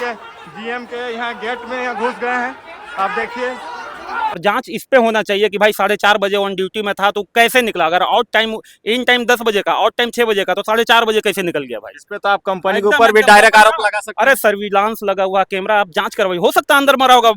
के जीएम के यहाँ गेट में यहाँ घुस गए हैं। आप देखिए, जांच इस पे होना चाहिए कि भाई 4:30 बजे ऑन ड्यूटी में था तो कैसे निकला। अगर आउट टाइम इन टाइम 10 बजे का, आउट टाइम 6 बजे का, तो 4:30 बजे कैसे निकल गया भाई। इस पे तो आप कंपनी के एकदम ऊपर भी एकदम डायरेक्ट आरोप लगा सकते हैं। अरे सर्विलांस लगा हुआ कैमरा, आप जांच करवाइए। हो सकता है अंदर मरा होगा,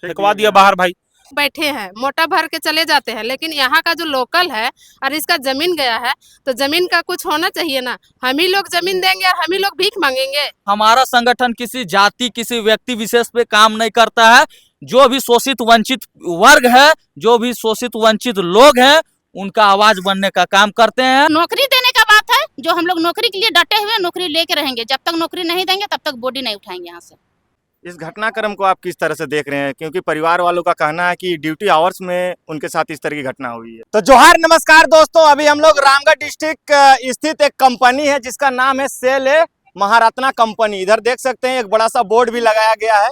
फेंकवा दिया बाहर भाई। बैठे हैं, मोटा भर के चले जाते हैं, लेकिन यहाँ का जो लोकल है और इसका जमीन गया है तो जमीन का कुछ होना चाहिए ना। हम ही लोग जमीन देंगे और हम ही लोग भीख मांगेंगे। हमारा संगठन किसी जाति, किसी व्यक्ति विशेष पे काम नहीं करता है। जो भी शोषित वंचित वर्ग है, जो भी शोषित वंचित लोग हैं, उनका आवाज बनने का काम करते हैं। नौकरी देने का बात है, जो हम लोग नौकरी के लिए डटे हुए, नौकरी लेके रहेंगे। जब तक नौकरी नहीं देंगे तब तक बॉडी नहीं उठाएंगे यहाँ से। इस घटनाक्रम को आप किस तरह से देख रहे हैं, क्योंकि परिवार वालों का कहना है कि ड्यूटी आवर्स में उनके साथ इस तरह की घटना हुई है। तो जोहार नमस्कार दोस्तों, अभी हम लोग रामगढ़ डिस्ट्रिक्ट स्थित एक कंपनी है जिसका नाम है सेल ए महारत्ना कंपनी। इधर देख सकते हैं एक बड़ा सा बोर्ड भी लगाया गया है।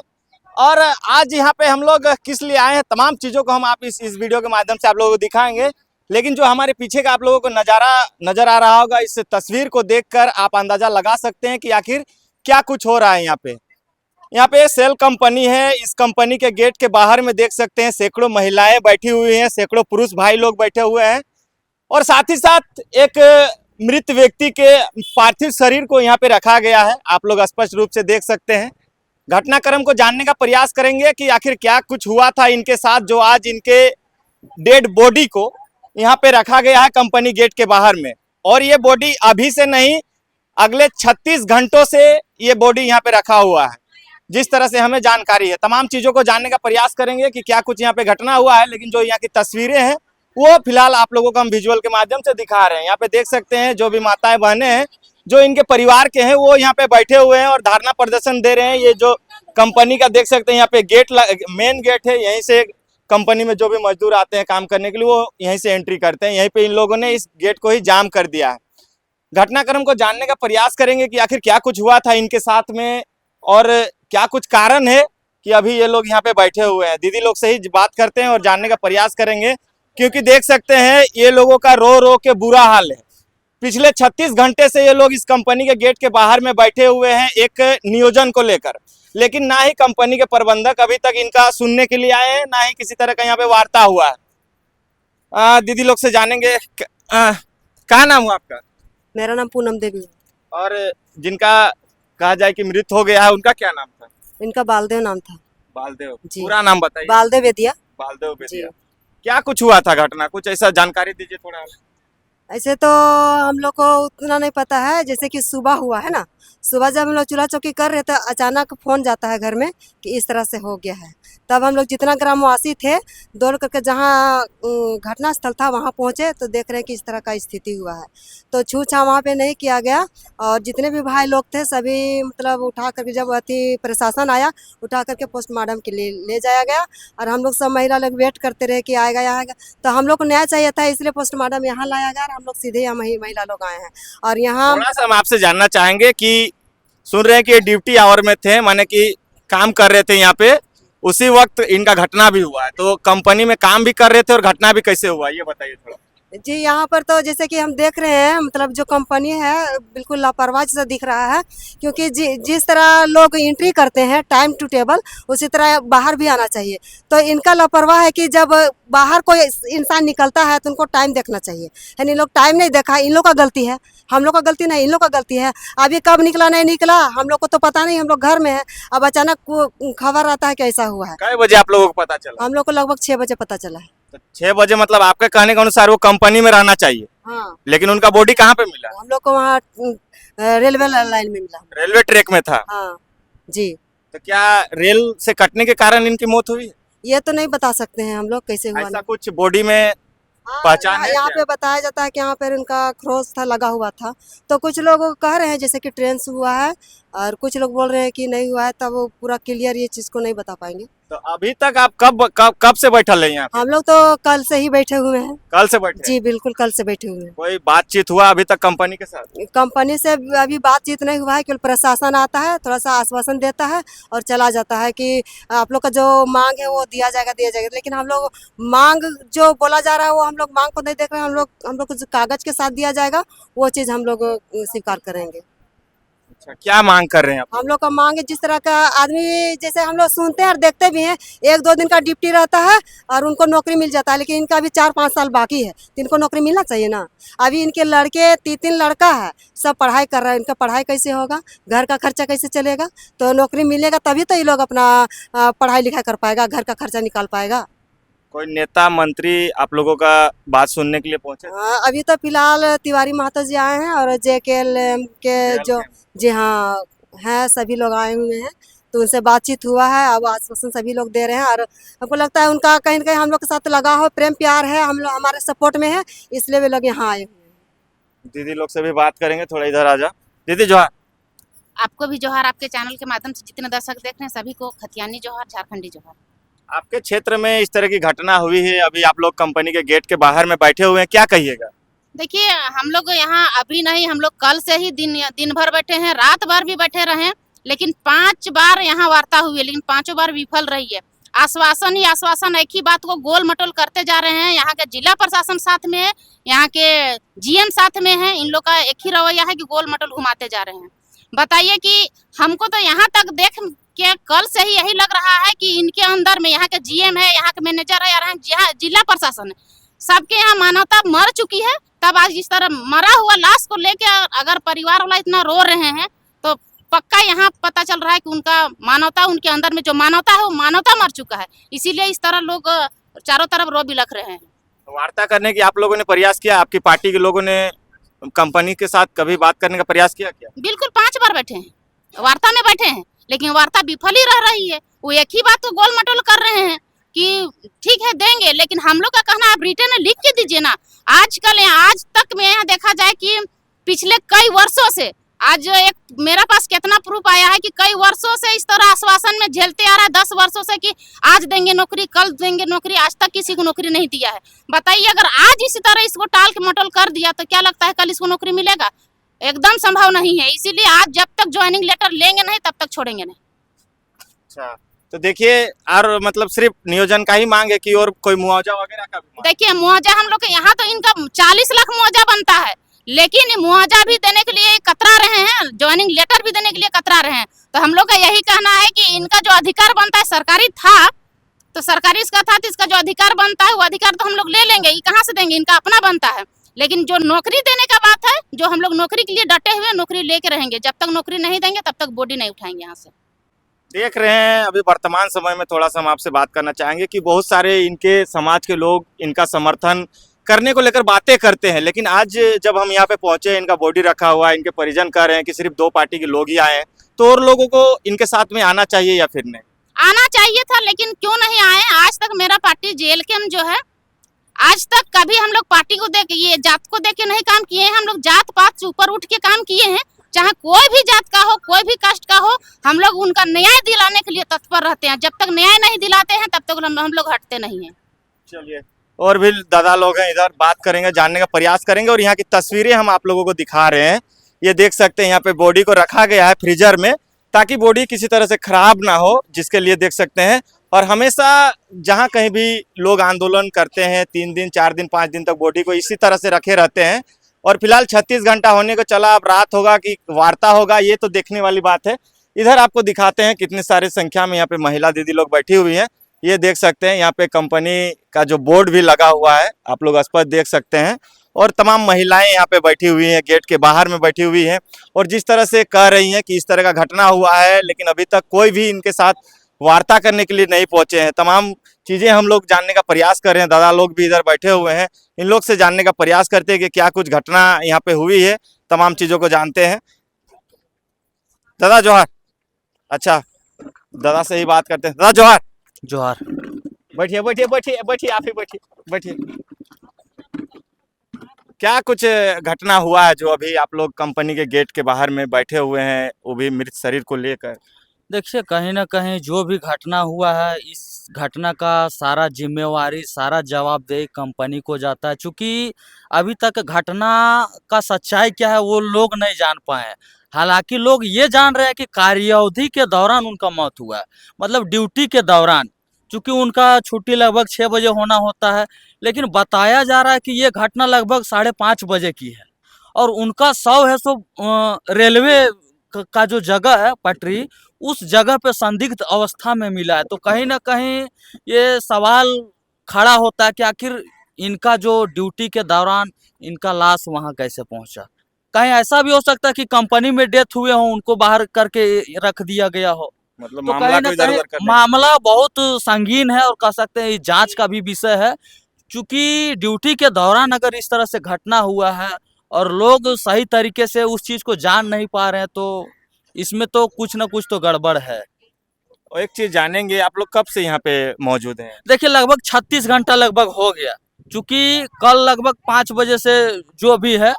और आज यहाँ पे हम लोग किस लिए आए हैं, तमाम चीज़ों को हम आप इस वीडियो के माध्यम से आप लोगों को दिखाएंगे। लेकिन जो हमारे पीछे का आप लोगों को नज़ारा नजर आ रहा होगा, इस तस्वीर को देखकर आप अंदाजा लगा सकते हैं कि आखिर क्या कुछ हो रहा है यहाँ पे। यहाँ पे सेल कंपनी है। इस कंपनी के गेट के बाहर में देख सकते हैं सैकड़ों महिलाएं बैठी हुई हैं, सैकड़ों पुरुष भाई लोग बैठे हुए हैं और साथ ही साथ एक मृत व्यक्ति के पार्थिव शरीर को यहाँ पे रखा गया है। आप लोग स्पष्ट रूप से देख सकते हैं। घटनाक्रम को जानने का प्रयास करेंगे कि आखिर क्या कुछ हुआ था इनके साथ, जो आज इनके डेड बॉडी को यहाँ पे रखा गया है कंपनी गेट के बाहर में। और ये बॉडी अभी से नहीं, अगले 36 घंटों से ये बॉडी यहाँ पे रखा हुआ है, जिस तरह से हमें जानकारी है। तमाम चीज़ों को जानने का प्रयास करेंगे कि क्या कुछ यहाँ पे घटना हुआ है। लेकिन जो यहाँ की तस्वीरें हैं वो फिलहाल आप लोगों को हम विजुअल के माध्यम से दिखा रहे हैं। यहाँ पे देख सकते हैं जो भी माताएं बहनें हैं जो इनके परिवार के हैं वो यहाँ पे बैठे हुए हैं और धरना प्रदर्शन दे रहे हैं। ये जो कंपनी का देख सकते हैं यहाँ पे गेट, मेन गेट है, यहीं से कंपनी में जो भी मजदूर आते हैं काम करने के लिए वो यहीं से एंट्री करते हैं। यहीं पे इन लोगों ने इस गेट को ही जाम कर दिया है। घटनाक्रम को जानने का प्रयास करेंगे कि आखिर क्या कुछ हुआ था इनके साथ में और क्या कुछ कारण है कि अभी ये लोग यहाँ पे बैठे हुए हैं। दीदी लोग से ही बात करते हैं और जानने का प्रयास करेंगे, क्योंकि देख सकते हैं ये लोगों का रो रो के बुरा हाल है। पिछले 36 घंटे से ये लोग इस कंपनी के गेट के बाहर में बैठे हुए हैं एक नियोजन को लेकर, लेकिन ना ही कंपनी के प्रबंधक अभी तक इनका सुनने के लिए आए हैं, ना ही किसी तरह का यहाँ पे वार्ता हुआ है। दीदी लोग से जानेंगे। क्या नाम हुआ आपका? मेरा नाम पूनम देवी है। और जिनका कहा जाए कि मृत हो गया है उनका क्या नाम था? इनका बालदेव नाम था। बालदेव जी। पूरा नाम बताइए। बालदेव वेदिया। बालदेव वेदिया। क्या कुछ हुआ था घटना, कुछ ऐसा जानकारी दीजिए थोड़ा। ऐसे तो हम लोग को उतना नहीं पता है। जैसे कि सुबह हुआ है ना, सुबह जब हम लोग चूल्हा चौकी कर रहे थे अचानक फोन जाता है घर में कि इस तरह से हो गया है। तब हम लोग जितना ग्रामवासी थे दौड़ करके जहाँ घटना स्थल था वहाँ पहुँचे तो देख रहे हैं कि इस तरह का स्थिति हुआ है। तो छूछा वहाँ पे नहीं किया गया और जितने भी भाई लोग थे सभी मतलब उठा करके, जब अति प्रशासन आया उठा करके पोस्टमार्टम के लिए ले जाया गया। और हम लोग सब महिला लोग वेट करते रहे कि आएगा यहाँ आएगा। तो हम लोग को न्याय चाहिए था, इसलिए पोस्टमार्टम यहाँ लाया गया और हम लोग सीधे यहाँ महिला लोग आए हैं। और यहाँ थोड़ा सा हम आपसे जानना चाहेंगे कि सुन रहे हैं कि ये ड्यूटी आवर में थे, माने कि काम कर रहे थे यहाँ पे, उसी वक्त इनका घटना भी हुआ है। तो कंपनी में काम भी कर रहे थे और घटना भी कैसे हुआ ये बताइए थोड़ा। जी, यहाँ पर तो जैसे कि हम देख रहे हैं मतलब जो कंपनी है बिल्कुल लापरवाही सा दिख रहा है, क्योंकि जिस तरह लोग एंट्री करते हैं टाइम टू टेबल, उसी तरह बाहर भी आना चाहिए। तो इनका लापरवाह है कि जब बाहर कोई इंसान निकलता है तो उनको टाइम देखना चाहिए, यानी इन लोग टाइम नहीं देखा। इन लोग का गलती है, हम लोग का गलती नहीं, इन लोग का गलती है। अब ये कब निकला नहीं निकला हम लोग को तो पता नहीं, हम लोग घर में है। अब अचानक खबर आता है कि ऐसा हुआ है। कितने बजे आप लोगों को पता चला? हम लोग को लगभग 6 बजे पता चला है। तो 6 बजे मतलब आपके कहने के अनुसार वो कंपनी में रहना चाहिए। हाँ, लेकिन उनका बॉडी कहाँ पे मिला? हम लोग को वहाँ रेलवे लाइन में मिला। रेलवे ट्रैक में था। हाँ जी। तो क्या रेल से कटने के कारण इनकी मौत हुई? ये तो नहीं बता सकते हैं हम लोग कैसे हुआ। ऐसा कुछ बॉडी में पहचान है यहाँ क्या? पे बताया जाता है कि यहाँ पर उनका क्रॉस था, लगा हुआ था। तो कुछ लोग कह रहे हैं जैसे कि ट्रेन से हुआ है और कुछ लोग बोल रहे हैं कि नहीं हुआ है। तब वो पूरा क्लियर ये चीज को नहीं बता पाएंगे। तो अभी तक आप कब से बैठल है यहाँ पे? हम लोग तो कल से ही बैठे हुए हैं। कल से बैठे हैं? जी बिल्कुल, कल से बैठे हुए हैं। कोई बातचीत हुआ अभी तक कंपनी के साथ? कंपनी से अभी बातचीत नहीं हुआ है, केवल प्रशासन आता है, थोड़ा सा आश्वासन देता है और चला जाता है कि आप लोग का जो मांग है वो दिया जाएगा दिया जाएगा। लेकिन हम लोग मांग जो बोला जा रहा है वो हम लोग मांग को नहीं देख रहे हैं। हम लोग को जो कागज के साथ दिया जाएगा वो चीज़ हम लोग स्वीकार करेंगे। अच्छा, क्या मांग कर रहे हैं आप? हम लोग का मांग है, जिस तरह का आदमी जैसे हम लोग सुनते हैं और देखते भी हैं, 1-2 दिन का ड्यूटी रहता है और उनको नौकरी मिल जाता है, लेकिन इनका अभी 4-5 साल बाकी है, तो इनको नौकरी मिलना चाहिए ना। अभी इनके लड़के 3-3 लड़का है, सब पढ़ाई कर रहे हैं, इनका पढ़ाई कैसे होगा, घर का खर्चा कैसे चलेगा? तो नौकरी मिलेगा तभी तो ये लोग अपना पढ़ाई लिखाई कर पाएगा, घर का खर्चा निकाल पाएगा। कोई नेता मंत्री आप लोगों का बात सुनने के लिए पहुंचे? अभी तो फिलहाल तिवारी महतो जी आए हैं और JKL के जो जी हाँ हैं, सभी लोग आए हुए हैं, तो उनसे बातचीत हुआ है। अब आश्वासन सभी लोग दे रहे हैं और हमको लगता है उनका कहीं न कहीं हम लोग के साथ लगा हो, प्रेम प्यार है, हम लोग हमारे सपोर्ट में है, इसलिए वे लोग यहाँ आए हुए हैं। दीदी लोग से भी बात करेंगे, थोड़ा इधर आ जा। दीदी जोहार। आपको भी जोहार, आपके चैनल के माध्यम से जितने दर्शक देख रहे हैं सभी को खतियानी जोहार, झारखंडी जोहार। आपके क्षेत्र में इस तरह की घटना हुई है, अभी आप लोग कंपनी के गेट के बाहर में बैठे हुए हैं, क्या कहिएगा? देखिए, हम लोग यहाँ अभी नहीं, हम लोग कल से ही दिन भर बैठे हैं, रात भर भी बैठे रहे, लेकिन 5 बार यहाँ वार्ता हुई है, लेकिन 5 बार विफल रही है। आश्वासन ही आश्वासन, एक ही बात को गोल मटोल करते जा रहे हैं। यहाँ के जिला प्रशासन साथ में है, यहाँ के GM साथ में है, इन लोग का एक ही रवैया है कि गोल मटोल घुमाते जा रहे हैं। बताइए कि हमको तो यहाँ तक देख के कल से ही यही लग रहा है कि इनके अंदर में यहाँ के GM है, यहाँ के मैनेजर है, यहाँ जिला प्रशासन है, सबके यहाँ मानवता मर चुकी है। तब आज इस तरह मरा हुआ लाश को लेके अगर परिवार वाला इतना रो रहे हैं, तो पक्का यहाँ पता चल रहा है कि उनका मानवता, उनके अंदर में जो मानवता है वो मानवता मर चुका है, इसीलिए इस तरह लोग चारों तरफ रो बिलख रहे हैं। वार्ता करने की आप लोगों ने प्रयास किया? आपकी पार्टी के लोगों ने कंपनी के साथ कभी बात करने का प्रयास किया क्या? बिल्कुल 5 बार बैठे हैं, वार्ता में बैठे हैं, लेकिन वार्ता विफल ही रह रही है। वो एक ही बात को गोल मटोल कर रहे हैं कि ठीक है देंगे, लेकिन हम लोग का कहना आप रिटर्न में लिख के दीजिए ना। आजकल आज तक में यहाँ देखा जाए कि पिछले कई वर्षों से, आज एक मेरा पास कितना प्रूफ आया है कि कई वर्षों से इस तरह आश्वासन में झेलते आ रहा है, 10 वर्षों से कि आज देंगे नौकरी, कल देंगे नौकरी, आज तक किसी को नौकरी नहीं दिया है। बताइए, अगर आज इसी तरह इसको टाल के मटोल कर दिया तो क्या लगता है कल इसको नौकरी मिलेगा? एकदम संभव नहीं है। इसीलिए आज जब तक ज्वाइनिंग लेटर लेंगे नहीं तब तक छोड़ेंगे नहीं। अच्छा, तो देखिए, और मतलब सिर्फ नियोजन का ही मांग है कि और कोई मुआवजा वगैरह का भी मांग? देखिए, मुआवजा हम लोग के यहाँ तो इनका 40 लाख मुआवजा बनता है, लेकिन मुआवजा भी देने के लिए कतरा रहे हैं, ज्वाइनिंग लेटर भी देने के लिए कतरा रहे हैं। तो हम लोग का यही कहना है कि इनका जो अधिकार बनता है, सरकारी था तो सरकारी इसका था, तो इसका जो अधिकार बनता है वो अधिकार तो हम लोग ले लेंगे, ये कहाँ से देंगे, इनका अपना बनता है। लेकिन जो नौकरी देने का बात है, जो हम लोग नौकरी के लिए डटे हुए, नौकरी लेके रहेंगे, जब तक नौकरी नहीं देंगे तब तक बॉडी नहीं उठाएंगे यहाँ से। देख रहे हैं अभी वर्तमान समय में, थोड़ा सा हम आपसे बात करना चाहेंगे कि बहुत सारे इनके समाज के लोग इनका समर्थन करने को लेकर बातें करते हैं, लेकिन आज जब हम यहाँ पे पहुंचे, इनका बॉडी रखा हुआ है, इनके परिजन कह रहे हैं कि सिर्फ 2 पार्टी के लोग ही आए हैं, तो और लोगों को इनके साथ में आना चाहिए या फिर नहीं आना चाहिए था, लेकिन क्यों नहीं आए? आज तक मेरा पार्टी JLKM जो है, आज तक कभी हम लोग पार्टी को देख, ये जात को देख के नहीं काम किए हैं। हम लोग जात पात से ऊपर उठ के काम किए हैं, चाहे कोई भी जात का हो, कोई भी कास्ट का हो, हम लोग उनका न्याय दिलाने के लिए तत्पर रहते हैं। जब तक न्याय नहीं दिलाते हैं तब तक हम लोग हटते नहीं हैं। चलिए, और भी दादा लोग हैं इधर, बात करेंगे, जानने का प्रयास करेंगे। और यहाँ की तस्वीरें हम आप लोगों को दिखा रहे हैं, ये देख सकते हैं यहाँ पे बॉडी को रखा गया है फ्रीजर में, ताकि बॉडी किसी तरह से खराब ना हो, जिसके लिए देख सकते हैं। और हमेशा जहाँ कहीं भी लोग आंदोलन करते हैं, 3 दिन 4 दिन 5 दिन तक बॉडी को इसी तरह से रखे रहते हैं। और फिलहाल 36 घंटा होने को चला, अब रात होगा कि वार्ता होगा, ये तो देखने वाली बात है। इधर आपको दिखाते हैं कितने सारे संख्या में यहाँ पे महिला दीदी लोग बैठी हुई हैं। ये देख सकते हैं यहाँ पे कंपनी का जो बोर्ड भी लगा हुआ है, आप लोग स्पष्ट देख सकते हैं। और तमाम महिलाएं यहाँ पे बैठी हुई हैं, गेट के बाहर में बैठी हुई हैं, और जिस तरह से कह रही हैं कि इस तरह का घटना हुआ है, लेकिन अभी तक कोई भी इनके साथ वार्ता करने के लिए नहीं पहुंचे हैं। तमाम चीजें हम लोग जानने का प्रयास कर रहे हैं, दादा लोग भी इधर बैठे हुए हैं, इन लोग से जानने का प्रयास करते हैं कि क्या कुछ घटना यहाँ पे हुई है, तमाम चीजों को जानते हैं। दादा जोहार। अच्छा, दादा से ही बात करते हैं। दादा जोहार। जोहार। बैठिए बैठिए बैठिए बैठिए, आप ही बैठिए बैठिए। क्या कुछ घटना हुआ है जो अभी आप लोग कंपनी के गेट के बाहर में बैठे हुए हैं, वो भी मृत शरीर को लेकर? देखिए, कहीं ना कहीं जो भी घटना हुआ है, इस घटना का सारा जिम्मेवारी, सारा जवाबदेही कंपनी को जाता है, क्योंकि अभी तक घटना का सच्चाई क्या है वो लोग नहीं जान पाए हैं। हालांकि लोग ये जान रहे हैं कि कार्यावधि के दौरान उनका मौत हुआ है, मतलब ड्यूटी के दौरान, क्योंकि उनका छुट्टी लगभग 6 बजे होना होता है, लेकिन बताया जा रहा है कि ये घटना लगभग 5:30 बजे की है, और उनका शव है सो रेलवे का जो जगह है पटरी, उस जगह पे संदिग्ध अवस्था में मिला है। तो कहीं ना कहीं ये सवाल खड़ा होता है कि आखिर इनका जो ड्यूटी के दौरान इनका लाश वहां कैसे पहुंचा। कहीं ऐसा भी हो सकता है कि कंपनी में डेथ हुए हो, उनको बाहर करके रख दिया गया हो। मतलब तो मामला कहीं ना को इधर कहीं उधर करने मामला बहुत संगीन है और कह सकते हैं ये जांच का भी विषय है। क्योंकि ड्यूटी के दौरान अगर इस तरह से घटना हुआ है और लोग सही तरीके से उस चीज को जान नहीं पा रहे हैं, तो इसमें तो कुछ ना कुछ तो गड़बड़ है। और एक चीज जानेंगे, आप लोग कब से यहाँ पे मौजूद हैं? देखिए लगभग 36 घंटा लगभग हो गया, क्योंकि कल लगभग 5 बजे से जो भी है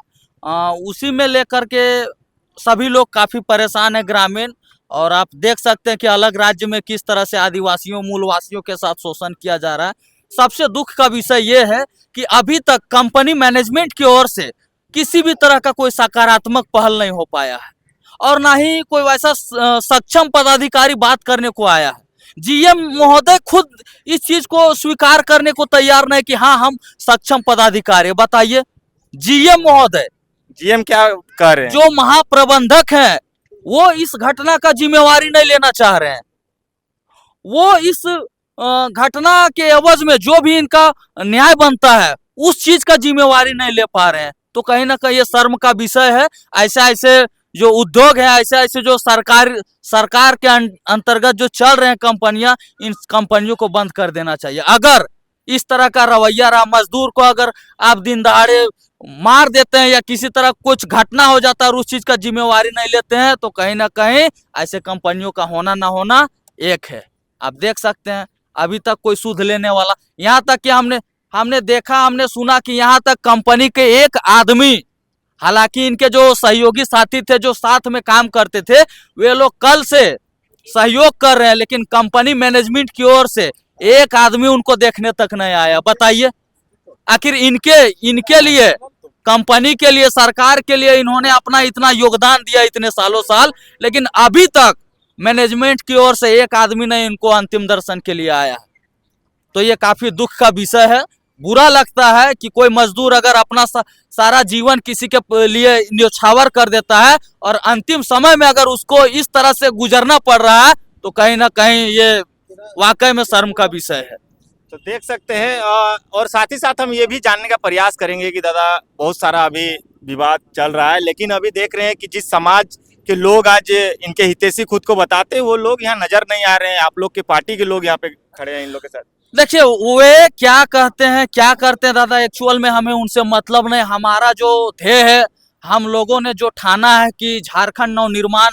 उसी में लेकर के सभी लोग काफी परेशान है ग्रामीण। और आप देख सकते हैं कि अलग राज्य में किस तरह से आदिवासियों मूलवासियों के साथ शोषण किया जा रहा है। सबसे दुख का विषय ये है कि अभी तक कंपनी मैनेजमेंट की ओर से किसी भी तरह का कोई सकारात्मक पहल नहीं हो पाया है और ना ही कोई वैसा सक्षम पदाधिकारी बात करने को आया है। जीएम महोदय खुद इस चीज को स्वीकार करने को तैयार नहीं कि हाँ हम सक्षम पदाधिकारी। बताइए जीएम महोदय, जीएम क्या कह रहे हैं? जो महाप्रबंधक हैं, वो इस घटना का जिम्मेवारी नहीं लेना चाह रहे हैं। वो इस घटना के एवज में जो भी इनका न्याय बनता है उस चीज का जिम्मेवारी नहीं ले पा रहे हैं। तो कहीं ना कहीं ये शर्म का विषय है। ऐसे ऐसे जो उद्योग है, ऐसे ऐसे जो सरकार के अंतर्गत जो चल रहे हैं कंपनियां, इन कंपनियों को बंद कर देना चाहिए। अगर इस तरह का रवैया रहा, मजदूर को अगर आप दिन दहाड़े मार देते हैं या किसी तरह कुछ घटना हो जाता है और उस चीज का जिम्मेवारी नहीं लेते हैं, तो कहीं ना कहीं ऐसे कंपनियों का होना ना होना एक है। आप देख सकते हैं अभी तक कोई सुध लेने वाला, यहाँ तक कि हमने देखा, हमने सुना कि यहाँ तक कंपनी के एक आदमी, हालांकि इनके जो सहयोगी साथी थे जो साथ में काम करते थे, वे लोग कल से सहयोग कर रहे हैं, लेकिन कंपनी मैनेजमेंट की ओर से एक आदमी उनको देखने तक नहीं आया। बताइए आखिर इनके लिए, कंपनी के लिए, सरकार के लिए इन्होंने अपना इतना योगदान दिया इतने सालों साल, लेकिन अभी तक मैनेजमेंट की ओर से एक आदमी नहीं इनको अंतिम दर्शन के लिए आया। तो ये काफी दुख का विषय है। बुरा लगता है कि कोई मजदूर अगर अपना सारा जीवन किसी के लिए न्योछावर कर देता है और अंतिम समय में अगर उसको इस तरह से गुजरना पड़ रहा है, तो कहीं ना कहीं ये वाकई में शर्म का विषय है। तो देख सकते हैं और साथ ही साथ हम ये भी जानने का प्रयास करेंगे कि दादा बहुत सारा अभी विवाद चल रहा है, लेकिन अभी देख रहे हैं कि जिस समाज के लोग आज इनके हितैषी खुद को बताते हैं, वो लोग यहाँ नजर नहीं आ रहे हैं। आप लोग के पार्टी के लोग यहाँ पे खड़े हैं इन लोग के साथ। देखिए वे क्या कहते हैं क्या करते हैं दादा, एक्चुअल में हमें उनसे मतलब नहीं। हमारा जो ध्येय है, हम लोगों ने जो ठाना है कि झारखंड नवनिर्माण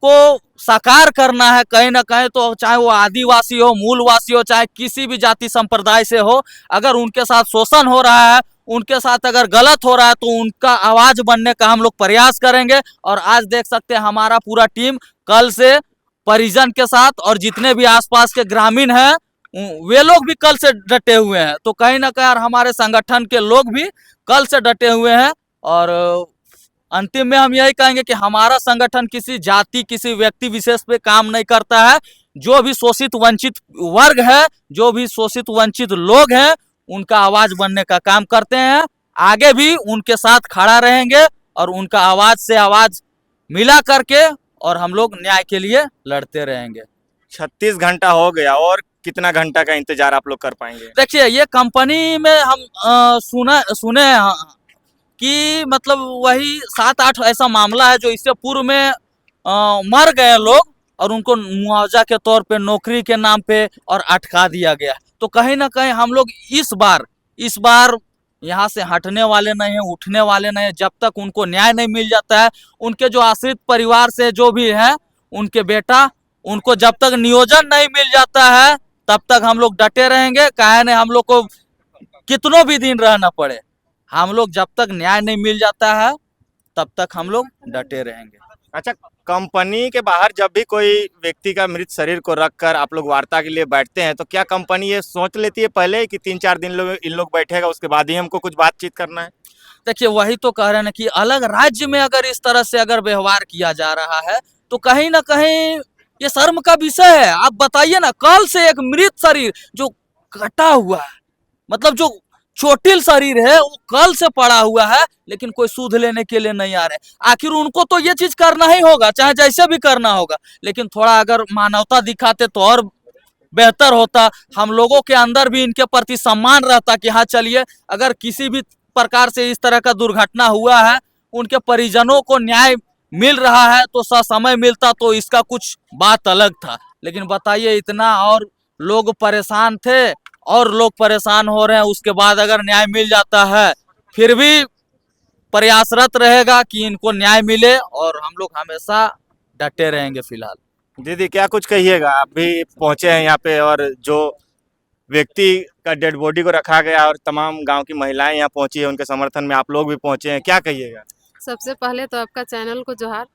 को साकार करना है, कहीं ना कहीं तो चाहे वो आदिवासी हो, मूलवासी हो, चाहे किसी भी जाति संप्रदाय से हो, अगर उनके साथ शोषण हो रहा है, उनके साथ अगर गलत हो रहा है, तो उनका आवाज बनने का हम लोग प्रयास करेंगे। और आज देख सकते हैं हमारा पूरा टीम कल से परिजन के साथ और जितने भी आसपास के ग्रामीण हैं वे लोग भी कल से डटे हुए हैं। तो कहीं ना कहीं हमारे संगठन के लोग भी कल से डटे हुए हैं। और अंतिम में हम यही कहेंगे कि हमारा संगठन किसी जाति, किसी व्यक्ति विशेष पे काम नहीं करता है। जो भी शोषित वंचित वर्ग है, जो भी शोषित वंचित लोग हैं, उनका आवाज बनने का काम करते हैं। आगे भी उनके साथ खड़ा रहेंगे और उनका आवाज से आवाज मिला करके और हम लोग न्याय के लिए लड़ते रहेंगे। 36 घंटा हो गया, और कितना घंटा का इंतजार आप लोग कर पाएंगे? देखिए ये कंपनी में हम सुने कि मतलब वही 7-8 ऐसा मामला है जो इससे पूर्व में मर गए लोग और उनको मुआवजा के तौर पे नौकरी के नाम पे और अटका दिया गया। तो कहीं ना कहीं हम लोग इस बार यहाँ से हटने वाले नहीं है, उठने वाले नहीं है, जब तक उनको न्याय नहीं मिल जाता है। उनके जो आश्रित परिवार से जो भी है, उनके बेटा, उनको जब तक नियोजन नहीं मिल जाता है तब तक हम लोग डटे रहेंगे। काहे नहीं, हम लोग को कितनों भी दिन रहना पड़े, हम लोग जब तक न्याय नहीं मिल जाता है तब तक हम लोग डटे रहेंगे। अच्छा, कंपनी के बाहर जब भी कोई व्यक्ति का मृत शरीर को रखकर आप लोग वार्ता के लिए बैठते हैं, तो क्या कंपनी ये सोच लेती है पहले कि 3-4 दिन इन लोग बैठेगा, उसके बाद ही हमको कुछ बातचीत करना है? देखिए वही तो कह रहे हैं कि अलग राज्य में अगर इस तरह से अगर व्यवहार किया जा रहा है तो कहीं ना कहीं ये शर्म का विषय है। आप बताइए ना, कल से एक मृत शरीर जो कटा हुआ है, मतलब जो चोटिल शरीर है, वो कल से पड़ा हुआ है, लेकिन कोई सूद लेने के लिए नहीं आ रहे। आखिर उनको तो ये चीज करना ही होगा, चाहे जैसे भी करना होगा, लेकिन थोड़ा अगर मानवता दिखाते तो और बेहतर होता। हम लोगों के अंदर भी इनके प्रति सम्मान रहता कि हाँ चलिए, अगर किसी भी प्रकार से इस तरह का दुर्घटना हुआ है, उनके परिजनों को न्याय मिल रहा है तो ससमय मिलता तो इसका कुछ बात अलग था। लेकिन बताइए, इतना और लोग परेशान थे और लोग परेशान हो रहे हैं, उसके बाद अगर न्याय मिल जाता है, फिर भी प्रयासरत रहेगा कि इनको न्याय मिले, और हम लोग हमेशा डटे रहेंगे। फिलहाल दीदी क्या कुछ कहिएगा, आप भी पहुंचे हैं यहाँ पे और जो व्यक्ति का डेड बॉडी को रखा गया और तमाम गांव की महिलाएं यहाँ पहुंची है, उनके समर्थन में आप लोग भी पहुंचे हैं, क्या कहिएगा? सबसे पहले तो आपका चैनल को जोहार।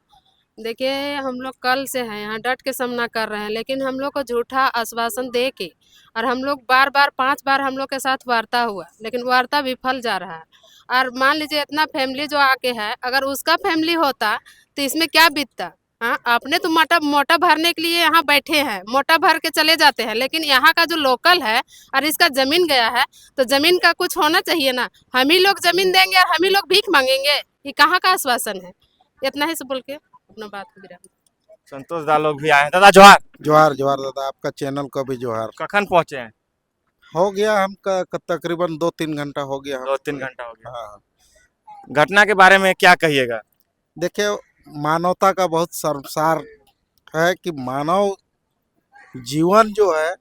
देखिए, हम लोग कल से हैं यहाँ, डट के सामना कर रहे हैं, लेकिन हम लोग को झूठा आश्वासन दे के, और हम लोग बार बार 5 बार हम लोग के साथ वार्ता हुआ, लेकिन वार्ता विफल जा रहा है। और मान लीजिए इतना फैमिली जो आके है, अगर उसका फैमिली होता तो इसमें क्या बीतता। हाँ, आपने तो मोटा भरने के लिए यहाँ बैठे हैं, मोटा भर के चले जाते हैं, लेकिन यहाँ का जो लोकल है और इसका जमीन गया है, तो जमीन का कुछ होना चाहिए ना। हम ही लोग जमीन देंगे और हम ही लोग भीख मांगेंगे, ये कहाँ का आश्वासन है। इतना ही से बोल के अपना बात को विराम। संतोष दा लोग भी आए हैं। दादा जोहार। जोहार जोहार दादा, आपका चैनल का भी जोहार। कखन पहुंचे हैं? हो गया हमका तकरीबन 2-3 घंटा हो गया। 2-3 घंटा हो गया। हाँ, घटना के बारे में क्या कहिएगा? देखिए, मानवता का बहुत शर्मसार है कि मानव जीवन जो है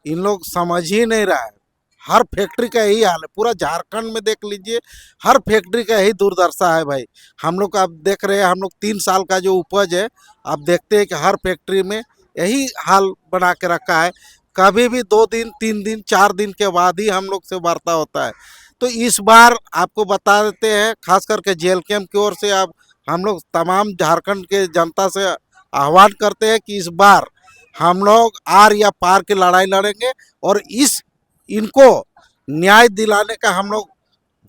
इन लोग समझ ही नहीं रहा है। हर फैक्ट्री का यही हाल है, पूरा झारखंड में देख लीजिए, हर फैक्ट्री का यही दुर्दशा है भाई। हम लोग आप देख रहे हैं, हम लोग 3 साल का जो उपज है, आप देखते हैं कि हर फैक्ट्री में यही हाल बना के रखा है। कभी भी 2 दिन 3 दिन 4 दिन के बाद ही हम लोग से वार्ता होता है। तो इस बार आपको बता देते हैं, खास करके जेल कैंप की ओर से आप हम लोग तमाम झारखंड के जनता से आह्वान करते हैं कि इस बार हम लोग आर या पार की लड़ाई लड़ेंगे, और इनको न्याय दिलाने का हम लोग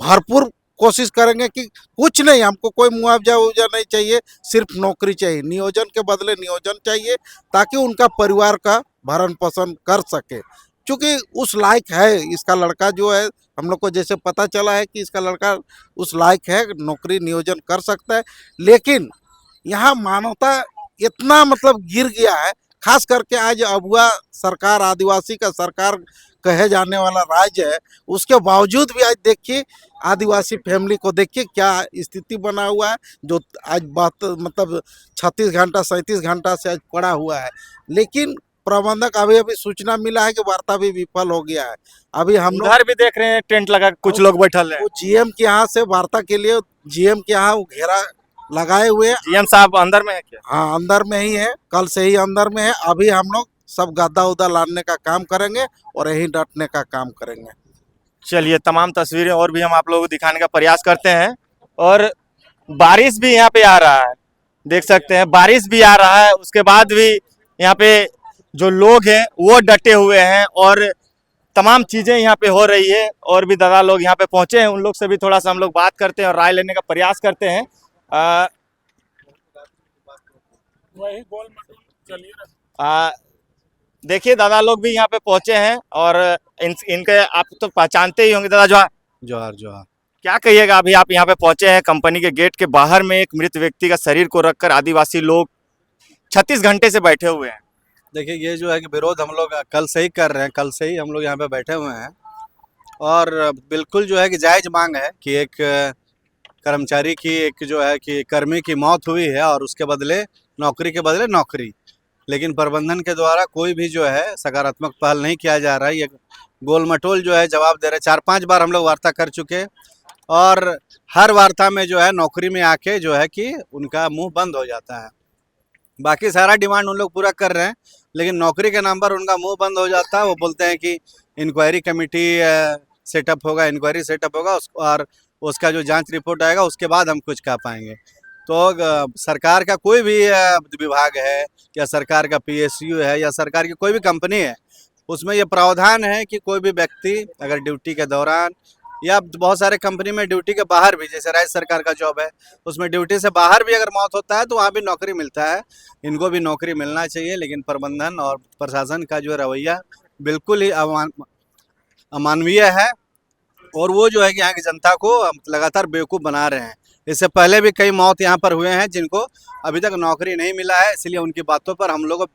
भरपूर कोशिश करेंगे। कि कुछ नहीं, हमको कोई मुआवजा उवजा नहीं चाहिए, सिर्फ नौकरी चाहिए, नियोजन के बदले नियोजन चाहिए, ताकि उनका परिवार का भरण पोषण कर सके। क्योंकि उस लायक है इसका लड़का जो है, हम लोग को जैसे पता चला है कि इसका लड़का उस लायक है, नौकरी नियोजन कर सकता है। लेकिन यहाँ मानवता इतना मतलब गिर गया है, खास करके आज अबुआ सरकार, आदिवासी का सरकार कहे जाने वाला राज्य है, उसके बावजूद भी आज देखिए आदिवासी फैमिली को देखिए क्या स्थिति बना हुआ है, जो आज बात मतलब 36 घंटा 37 घंटा से आज पड़ा हुआ है। लेकिन प्रबंधक अभी सूचना मिला है कि वार्ता भी विफल हो गया है। अभी हम लोग उधर भी देख रहे हैं टेंट लगा, कुछ लोग बैठल हैं। वो जीएम के यहाँ से वार्ता के लिए, जीएम के यहाँ वो घेरा लगाए हुए हैं। जीएम साहब अंदर में है क्या? हाँ, अंदर में ही है, कल से ही अंदर में है। अभी हम लोग सब गद्दा उद्दा लाने का काम करेंगे और यहीं डटने का काम करेंगे। चलिए, तमाम तस्वीरें और भी हम आप लोगों को दिखाने का प्रयास करते हैं। और बारिश भी यहाँ पे आ रहा है, देख सकते हैं, बारिश भी आ रहा है, उसके बाद भी यहाँ पे जो लोग हैं वो डटे हुए हैं और तमाम चीजें यहाँ पे हो रही है। और भी दादा लोग यहाँ पे पहुंचे हैं, उन लोग से भी थोड़ा सा हम लोग बात करते हैं और राय लेने का प्रयास करते हैं। देखिए, दादा लोग भी यहाँ पे पहुंचे हैं और इनके आप तो पहचानते ही होंगे। दादा जोहार। जोहार जोहार। क्या कहिएगा, अभी आप यहाँ पे पहुंचे हैं, कंपनी के गेट के बाहर में एक मृत व्यक्ति का शरीर को रखकर आदिवासी लोग 36 घंटे से बैठे हुए हैं। देखिए, ये जो है कि विरोध हम लोग कल से ही कर रहे हैं, कल से ही हम लोग यहाँ पे बैठे हुए हैं, और बिल्कुल जो है कि जायज़ मांग है कि एक कर्मचारी की, एक जो है कि कर्मी की मौत हुई है और उसके बदले नौकरी के बदले नौकरी, लेकिन प्रबंधन के द्वारा कोई भी जो है सकारात्मक पहल नहीं किया जा रहा है। ये गोल मटोल जो है जवाब दे रहे हैं। 4-5 बार हम लोग वार्ता कर चुके, और हर वार्ता में जो है नौकरी में आके जो है कि उनका मुंह बंद हो जाता है। बाकी सारा डिमांड उन लोग पूरा कर रहे हैं, लेकिन नौकरी के नाम पर उनका मुंह बंद हो जाता है। वो बोलते हैं कि इंक्वायरी कमेटी सेटअप होगा, इंक्वायरी सेटअप होगा, और उसका जो जांच रिपोर्ट आएगा उसके बाद हम कुछ कह पाएंगे। तो सरकार का कोई भी विभाग है, या सरकार का PSU है, या सरकार की कोई भी कंपनी है, उसमें ये प्रावधान है कि कोई भी व्यक्ति अगर ड्यूटी के दौरान, या बहुत सारे कंपनी में ड्यूटी के बाहर भी, जैसे राज्य सरकार का जॉब है, उसमें ड्यूटी से बाहर भी अगर मौत होता है तो वहाँ भी नौकरी मिलता है। इनको भी नौकरी मिलना चाहिए, लेकिन प्रबंधन और प्रशासन का जो रवैया बिल्कुल ही अमानवीय है। और वो जो है कि यहाँ की जनता को लगातार बेवकूफ़ बना रहे हैं। इससे पहले भी कई मौत यहाँ पर हुए हैं जिनको अभी तक नौकरी नहीं मिला है, इसलिए उनकी बातों पर हम लोगों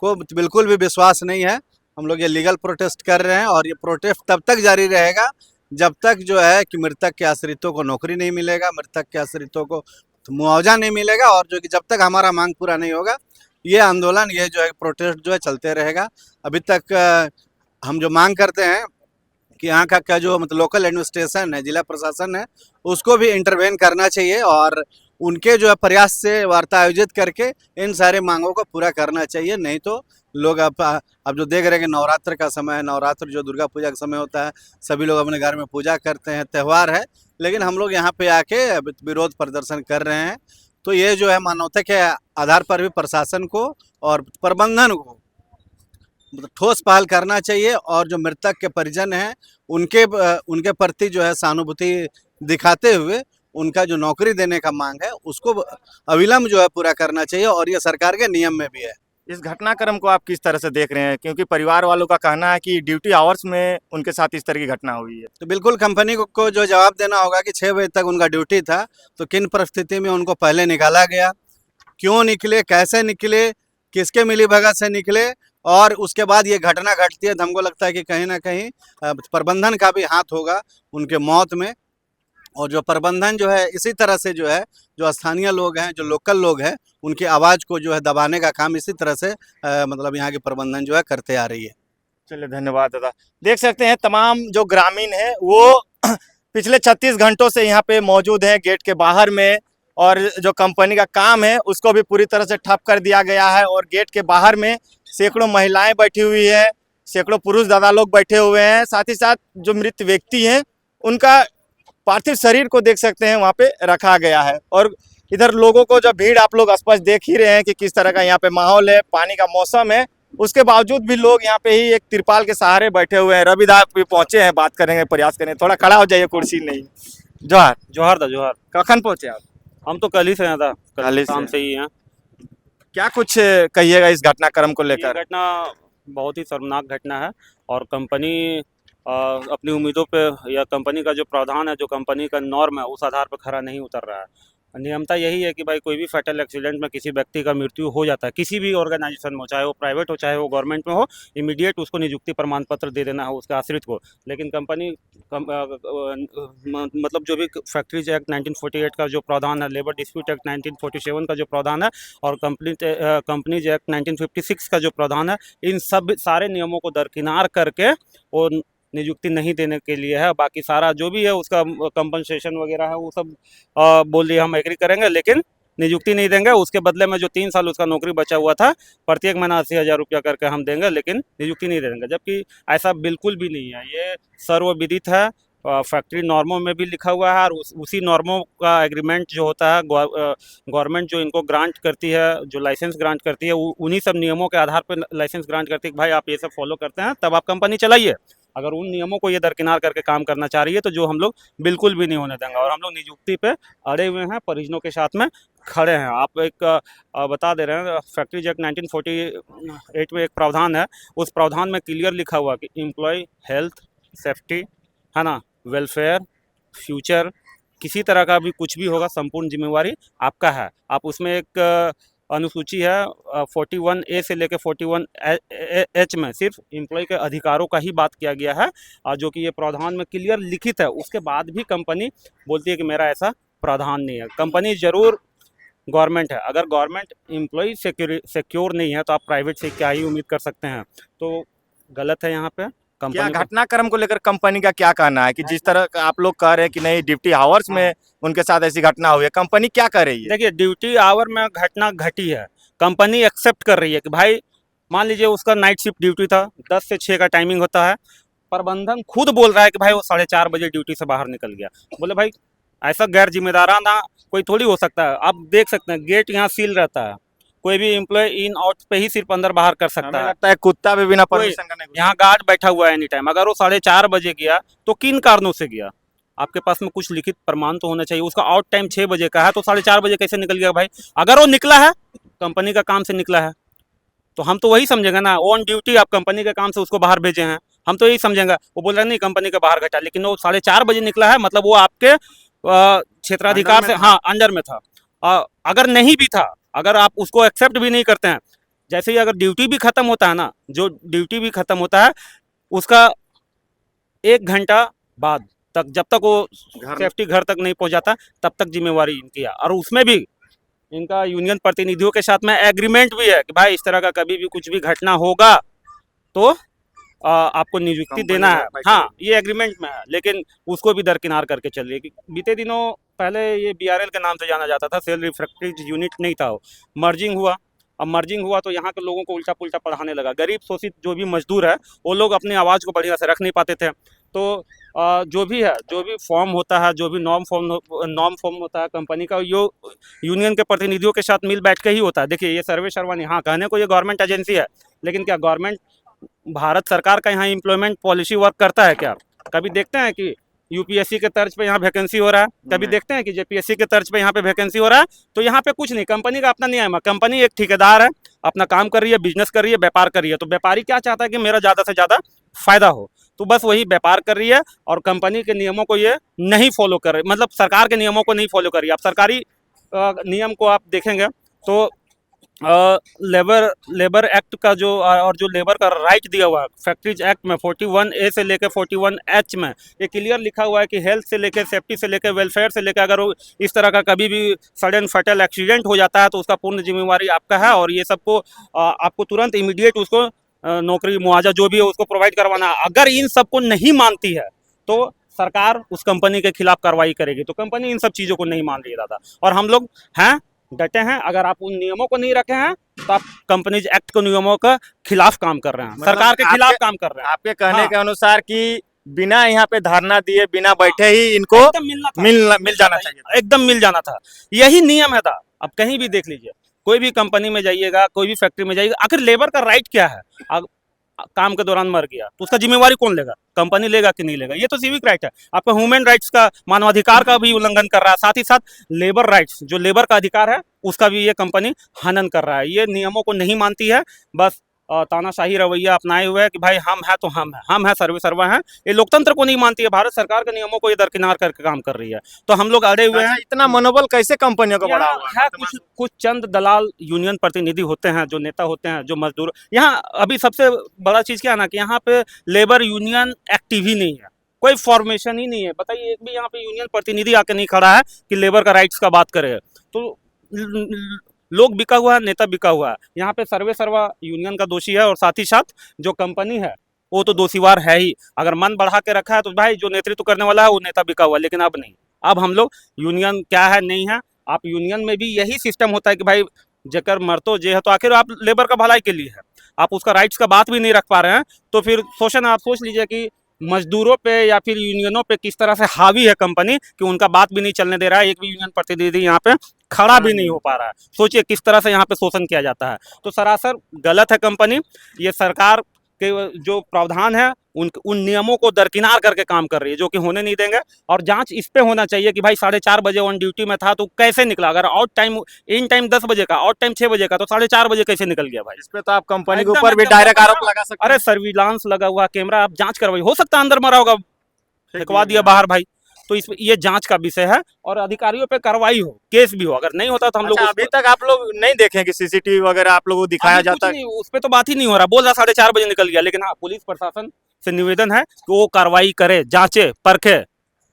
को बिल्कुल भी विश्वास नहीं है। हम लोग ये लीगल प्रोटेस्ट कर रहे हैं और ये प्रोटेस्ट तब तक जारी रहेगा जब तक जो है कि मृतक के आश्रितों को नौकरी नहीं मिलेगा, मृतक के आश्रितों को मुआवजा नहीं मिलेगा, और जो कि जब तक हमारा मांग पूरा नहीं होगा ये आंदोलन, ये जो है प्रोटेस्ट जो है चलते रहेगा। अभी तक हम जो मांग करते हैं कि यहाँ का जो मतलब लोकल एडमिनिस्ट्रेशन है, जिला प्रशासन है, उसको भी इंटरवेन करना चाहिए और उनके जो है प्रयास से वार्ता आयोजित करके इन सारे मांगों को पूरा करना चाहिए। नहीं तो लोग अब जो देख रहे हैं कि नवरात्र का समय है, नवरात्र जो दुर्गा पूजा का समय होता है, सभी लोग अपने घर में पूजा करते हैं, त्यौहार है, लेकिन हम लोग यहाँ पे आके विरोध प्रदर्शन कर रहे हैं। तो ये जो है मानवता के आधार पर भी प्रशासन को और प्रबंधन को मतलब ठोस पहल करना चाहिए और जो मृतक के परिजन हैं उनके प्रति जो है सहानुभूति दिखाते हुए उनका जो नौकरी देने का मांग है उसको अविलंब जो है पूरा करना चाहिए, और ये सरकार के नियम में भी है। इस घटनाक्रम को आप किस तरह से देख रहे हैं, क्योंकि परिवार वालों का कहना है कि ड्यूटी आवर्स में उनके साथ इस तरह की घटना हुई है। तो बिल्कुल कंपनी को जो जवाब देना होगा कि 6 बजे तक उनका ड्यूटी था, तो किन परिस्थिति में उनको पहले निकाला गया, क्यों निकले, कैसे निकले, किसके मिलीभगत से निकले, और उसके बाद ये घटना घटती है। तो हमको लगता है कि कहीं ना कहीं प्रबंधन का भी हाथ होगा उनके मौत में, और जो प्रबंधन जो है इसी तरह से जो है जो स्थानीय लोग हैं, जो लोकल लोग हैं, उनकी आवाज़ को जो है दबाने का काम इसी तरह से मतलब यहाँ की प्रबंधन जो है करते आ रही है। चलिए, धन्यवाद दादा। देख सकते हैं तमाम जो ग्रामीण हैं वो पिछले 36 घंटों से यहाँ पे मौजूद हैं गेट के बाहर में, और जो कंपनी का काम है उसको भी पूरी तरह से ठप कर दिया गया है। और गेट के बाहर में सैकड़ों महिलाएं बैठी हुई है, सैकड़ों पुरुष दादा लोग बैठे हुए हैं। साथ ही साथ जो मृत व्यक्ति हैं उनका पार्थिव शरीर को देख सकते हैं वहाँ पे रखा गया है। और इधर लोगों को जो भीड़ आप लोग स्पष्ट देख ही रहे हैं कि किस तरह का यहाँ पे माहौल है, पानी का मौसम है, उसके बावजूद भी लोग यहाँ पे ही एक तिरपाल के सहारे बैठे हुए हैं। रवि दा भी पहुंचे हैं, बात करेंगे, प्रयास करेंगे। थोड़ा खड़ा हो जाइए, कुर्सी नहीं। जोहार। जोहार। कखन पहुंचे आप? हम तो कल ही से यहाँ था, कल कल ही शाम से। से ही हैं। क्या कुछ कहिएगा इस घटनाक्रम को ये लेकर? घटना बहुत ही शर्मनाक घटना है, और कंपनी अपनी उम्मीदों पे, या कंपनी का जो प्रावधान है, जो कंपनी का नॉर्म है, उस आधार पर खरा नहीं उतर रहा है। नियमता यही है कि भाई कोई भी फैटल एक्सीडेंट में किसी व्यक्ति का मृत्यु हो जाता है, किसी भी ऑर्गेनाइजेशन में हो, चाहे वो प्राइवेट हो चाहे वो गवर्नमेंट में हो, इमीडिएट उसको नियुक्ति प्रमाण पत्र दे देना है उसके आश्रित को। लेकिन कंपनी मतलब जो भी फैक्ट्रीज एक्ट 1948 का जो प्रावधान है, लेबर डिस्प्यूट एक्ट 1947 का जो प्रावधान है, और कंपनीज एक्ट 1956 का जो प्रावधान है, इन सब सारे नियमों को दरकिनार करके वो नियुक्ति नहीं देने के लिए है। बाकी सारा जो भी है उसका कंपनसेशन वगैरह है वो सब बोल दिए हम एग्री करेंगे, लेकिन नियुक्ति नहीं देंगे। उसके बदले में जो 3 साल उसका नौकरी बचा हुआ था, प्रत्येक महीना 80,000 रुपया करके हम देंगे, लेकिन नियुक्ति नहीं देंगे। जबकि ऐसा बिल्कुल भी नहीं है, ये सर्वविदित है, फैक्ट्री नॉर्मों में भी लिखा हुआ है, और उसी नॉर्मों का एग्रीमेंट जो होता है, गवर्नमेंट जो इनको ग्रांट करती है, जो लाइसेंस ग्रांट करती है, उन्हीं सब नियमों के आधार पर लाइसेंस ग्रांट करती है कि भाई आप ये सब फॉलो करते हैं तब आप कंपनी चलाइए। अगर उन नियमों को ये दरकिनार करके काम करना चाह रही है तो जो हम लोग बिल्कुल भी नहीं होने देंगे, और हम लोग नियुक्ति पे अड़े हुए हैं, परिजनों के साथ में खड़े हैं। आप एक बता दे रहे हैं, फैक्ट्रीज एक्ट 1948 में एक प्रावधान है, उस प्रावधान में क्लियर लिखा हुआ कि एम्प्लॉय हेल्थ, सेफ्टी, है ना, वेलफेयर, फ्यूचर, किसी तरह का भी कुछ भी होगा, संपूर्ण जिम्मेवारी आपका है। आप उसमें एक अनुसूची है 41A से लेकर 41H में सिर्फ एम्प्लॉय के अधिकारों का ही बात किया गया है, जो कि ये प्रावधान में क्लियर लिखित है। उसके बाद भी कंपनी बोलती है कि मेरा ऐसा प्रावधान नहीं है। कंपनी जरूर गवर्नमेंट है, अगर गवर्नमेंट एम्प्लॉय सिक्योर नहीं है तो आप प्राइवेट से क्या ही उम्मीद कर सकते हैं। तो गलत है यहाँ पे क्या कंपनी। घटनाक्रम को लेकर कंपनी का क्या कहना है कि जिस तरह का आप लोग कह रहे हैं कि नहीं ड्यूटी आवर्स में उनके साथ ऐसी घटना हुई है, कंपनी क्या कर रही है? देखिए, ड्यूटी आवर में घटना घटी है, कंपनी एक्सेप्ट कर रही है कि भाई मान लीजिए उसका नाइट शिफ्ट ड्यूटी था, 10 से 6 का टाइमिंग होता है, प्रबंधन खुद बोल रहा है कि भाई वो 4:30 बजे ड्यूटी से बाहर निकल गया। बोले भाई ऐसा गैर जिम्मेदाराना कोई थोड़ी हो सकता है। आप देख सकते हैं गेट यहाँ सील रहता है, कोई भी एम्प्लॉय इन आउट पे ही सिर्फ अंदर बाहर कर सकता हमें है। लगता है कुत्ता भी बिना कोई परमिशन का नहीं घुसता। यहाँ गार्ड बैठा हुआ है एनी टाइम। अगर वो 4:30 बजे गया तो किन कारणों से गया? आपके पास में कुछ लिखित प्रमाण तो होना चाहिए। उसका आउट टाइम 6 बजे का है तो 4:30 बजे कैसे निकल गया भाई? अगर वो निकला है, कंपनी का काम से निकला है, तो हम तो वही समझेंगे ना, ऑन ड्यूटी आप कंपनी के काम से उसको बाहर भेजे हैं, हम तो यही समझेंगे। वो बोल रहे नहीं कंपनी के बाहर घटा, लेकिन वो 4:30 बजे निकला है, मतलब वो आपके क्षेत्राधिकार से, हाँ, अंडर में था। अगर नहीं भी था, अगर आप उसको एक्सेप्ट भी नहीं करते हैं, जैसे ही अगर ड्यूटी भी खत्म होता है ना, जो ड्यूटी भी खत्म होता है उसका 1 घंटा बाद तक, जब तक वो सेफ्टी घर तक नहीं पहुंच जाता, तब तक जिम्मेवारी इनकी है। और उसमें भी इनका यूनियन प्रतिनिधियों के साथ में एग्रीमेंट भी है कि भाई इस तरह का कभी भी कुछ भी घटना होगा तो आपको नियुक्ति देना है। हाँ, ये एग्रीमेंट में है, लेकिन उसको भी दरकिनार करके चल रही है। बीते दिनों पहले ये BRL के नाम से जाना जाता था, सेल रिफ्रैक्टरी यूनिट नहीं था, वो मर्जिंग हुआ। अब मर्जिंग हुआ तो यहाँ के लोगों को उल्टा पुल्टा पढ़ाने लगा। गरीब शोषित जो भी मजदूर है वो लोग अपनी आवाज़ को बढ़िया से रख नहीं पाते थे। तो जो भी है, जो भी फॉर्म होता है, जो भी नॉर्म फॉर्म होता है कंपनी का, यो यूनियन के प्रतिनिधियों के साथ मिल बैठ के ही होता है। देखिए ये सर्वे शर्वानी, हाँ, कहने को ये गवर्नमेंट एजेंसी है, लेकिन क्या गवर्नमेंट भारत सरकार का यहाँ एम्प्लॉयमेंट पॉलिसी वर्क करता है क्या? कभी देखते हैं कि UPSC के तर्ज पे यहाँ वैकेंसी हो रहा है? कभी देखते हैं कि JPSC के तर्ज पे यहाँ पे वैकेंसी हो रहा है? तो यहाँ पे कुछ नहीं, कंपनी का अपना नियम है। कंपनी एक ठेकेदार है, अपना काम कर रही है, बिजनेस कर रही है, व्यापार कर रही है। तो व्यापारी क्या चाहता है कि मेरा ज़्यादा से ज़्यादा फायदा हो, तो बस वही व्यापार कर रही है और कंपनी के नियमों को ये नहीं फॉलो कर रही, मतलब सरकार के नियमों को नहीं फॉलो कर रही है। आप सरकारी नियम को आप देखेंगे तो लेबर एक्ट का जो और जो लेबर का राइट दिया हुआ है फैक्ट्रीज एक्ट में 41A से लेकर 41H में ये क्लियर लिखा हुआ है कि हेल्थ से लेकर, सेफ्टी से लेकर, वेलफेयर से लेकर, अगर इस तरह का कभी भी सडन फैटल एक्सीडेंट हो जाता है तो उसका पूर्ण जिम्मेवारी आपका है, और ये सबको आपको तुरंत इमीडिएट उसको नौकरी मुआवजा जो भी है उसको प्रोवाइड करवाना है। अगर इन सबको नहीं मानती है तो सरकार उस कंपनी के खिलाफ कार्रवाई करेगी। तो कंपनी इन सब चीज़ों को नहीं मान रही है दादा, और हम लोग हैं डटे हैं। अगर आप उन नियमों को नहीं रखे हैं तो आप कंपनीज एक्ट के नियमों के खिलाफ काम कर रहे हैं, मतलब सरकार के खिलाफ काम कर रहे हैं। आपके कहने हाँ। के अनुसार कि बिना यहाँ पे धरना दिए, बिना बैठे ही इनको एकदम मिलना था, मिल जाना चाहिए, एकदम मिल जाना था। यही नियम है था। अब कहीं भी देख लीजिए, कोई भी कंपनी में जाइएगा, कोई भी फैक्ट्री में जाइएगा, आखिर लेबर का राइट क्या है? काम के दौरान मर गया तो उसका जिम्मेवारी कौन लेगा? कंपनी लेगा कि नहीं लेगा? ये तो सिविक राइट है। आपका ह्यूमन राइट्स का, मानवाधिकार का भी उल्लंघन कर रहा है, साथ ही साथ लेबर राइट्स, जो लेबर का अधिकार है उसका भी ये कंपनी हनन कर रहा है। ये नियमों को नहीं मानती है, बस तानाशाही रवैया अपनाए हुए है कि भाई हम है तो हम है, सर्वे सर्वा हैं। ये लोकतंत्र को नहीं मानती है, भारत सरकार के नियमों को ये दरकिनार करके काम कर रही है। तो हम लोग अड़े हुए हैं। इतना मनोबल कैसे कंपनियों का बढ़ा हुआ है? कुछ चंद दलाल यूनियन प्रतिनिधि होते हैं, जो नेता होते हैं, जो मजदूर। यहाँ अभी सबसे बड़ा चीज क्या है ना कि यहाँ पे लेबर यूनियन एक्टिव ही नहीं है, कोई फॉर्मेशन ही नहीं है। बताइए, एक भी यहाँ पे यूनियन प्रतिनिधि आके नहीं खड़ा है कि लेबर का राइट्स का बात करे। तो लोग बिका हुआ है, नेता बिका हुआ है। यहाँ पे सर्वे सर्वा यूनियन का दोषी है, और साथ ही साथ जो कंपनी है वो तो दोषीवार है ही। अगर मन बढ़ा के रखा है तो भाई जो नेतृत्व करने वाला है वो नेता बिका हुआ है, लेकिन अब नहीं। अब हम लोग यूनियन क्या है नहीं है, आप यूनियन में भी यही सिस्टम होता है कि भाई जेकर मरतो जे है, तो आखिर आप लेबर का भलाई के लिए है, आप उसका राइट्स का बात भी नहीं रख पा रहे हैं। तो फिर शोषण, आप सोच लीजिए कि मजदूरों पे या फिर यूनियनों पे किस तरह से हावी है कंपनी कि उनका बात भी नहीं चलने दे रहा है। एक भी यूनियन प्रतिनिधि यहाँ पे खड़ा भी नहीं हो पा रहा है। सोचिए किस तरह से यहाँ पे शोषण किया जाता है। तो सरासर गलत है कंपनी। ये सरकार के जो प्रावधान है उन नियमों को दरकिनार करके काम कर रही है, जो कि होने नहीं देंगे। और जांच इस पे होना चाहिए कि भाई 4:30 बजे ऑन ड्यूटी में था तो कैसे निकला? अगर आउट टाइम, इन टाइम 10 बजे का, आउट टाइम 6 बजे का, तो 4:30 बजे कैसे निकल गया भाई? इस पे तो आप कंपनी के ऊपर भी डायरेक्ट आरोप लगा सकते हैं। अरे सर्विलांस लगा हुआ, कैमरा, आप जांच करवाइए। हो सकता है अंदर मरा होगा, फेंकवा दिया बाहर भाई। तो इसमें ये जांच का विषय है, और अधिकारियों पे कार्रवाई हो, केस भी हो। अगर नहीं होता तो हम लोग अभी तक आप लोग नहीं देखे कि CCTV वगैरह आप लोगों को दिखाया जाता है? उस पे तो बात ही नहीं हो रहा। बोल रहा 4:30 बजे निकल गया, लेकिन हाँ, पुलिस प्रशासन से निवेदन है कि वो कार्रवाई करे, जांचे, परखे।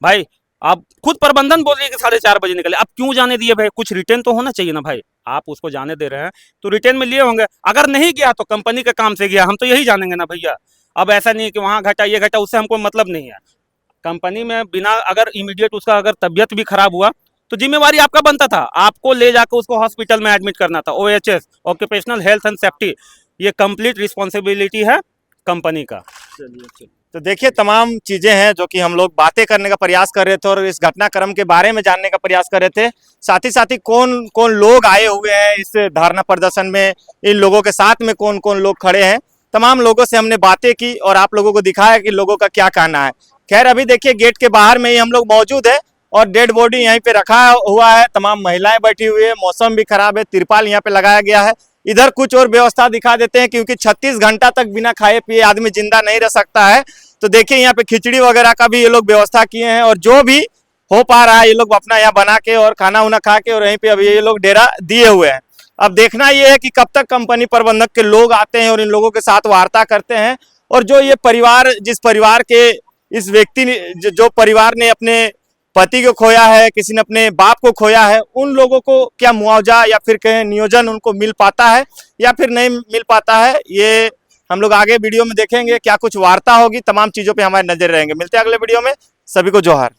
भाई आप खुद प्रबंधन बोल रही है कि 4:30 बजे निकले, अब क्यों जाने दिए भाई? कुछ रिटर्न तो होना चाहिए ना भाई। आप उसको जाने दे रहे हैं तो रिटर्न में लिए होंगे। अगर नहीं गया तो कंपनी के काम से गया, हम तो यही जानेंगे ना भैया। अब ऐसा नहीं है कि वहाँ घटा ये घटा, उससे हमको मतलब नहीं है। कंपनी में बिना, अगर इमीडिएट उसका अगर तबियत भी खराब हुआ तो जिम्मेवारी आपका बनता था, आपको ले जाकर उसको हॉस्पिटल में एडमिट करना था। OHS, occupational health and safety, ये कंप्लीट रिस्पॉन्सिबिलिटी है कंपनी का। तो देखिए, तमाम चीजें हैं जो कि हम लोग बातें करने का प्रयास कर रहे थे और इस घटनाक्रम के बारे में जानने का प्रयास कर रहे थे। साथ ही कौन कौन लोग आए हुए हैं इस धरना प्रदर्शन में, इन लोगों के साथ में कौन कौन लोग खड़े हैं, तमाम लोगों से हमने बातें की और आप लोगों को दिखाया कि लोगों का क्या कहना है। खैर, अभी देखिए गेट के बाहर में ही हम लोग मौजूद है और डेड बॉडी यहीं पे रखा हुआ है। तमाम महिलाएं बैठी हुई है, मौसम भी खराब है, तिरपाल यहाँ पे लगाया गया है। इधर कुछ और व्यवस्था दिखा देते हैं, क्योंकि 36 घंटा तक बिना खाए पिए आदमी जिंदा नहीं रह सकता है। तो देखिए यहाँ पे खिचड़ी वगैरह का भी ये लोग व्यवस्था किए हैं, और जो भी हो पा रहा है ये लोग अपना यहाँ बना के और खाना उना खा के और यहीं पे अभी ये लोग डेरा दिए हुए हैं। अब देखना ये है कि कब तक कंपनी प्रबंधक के लोग आते हैं और इन लोगों के साथ वार्ता करते हैं, और जो ये परिवार, जिस परिवार के इस व्यक्ति ने, जो परिवार ने अपने पति को खोया है, किसी ने अपने बाप को खोया है, उन लोगों को क्या मुआवजा या फिर कहें नियोजन उनको मिल पाता है या फिर नहीं मिल पाता है, ये हम लोग आगे वीडियो में देखेंगे। क्या कुछ वार्ता होगी, तमाम चीजों पे हमारे नजर रहेंगे। मिलते हैं अगले वीडियो में, सभी को जोहार।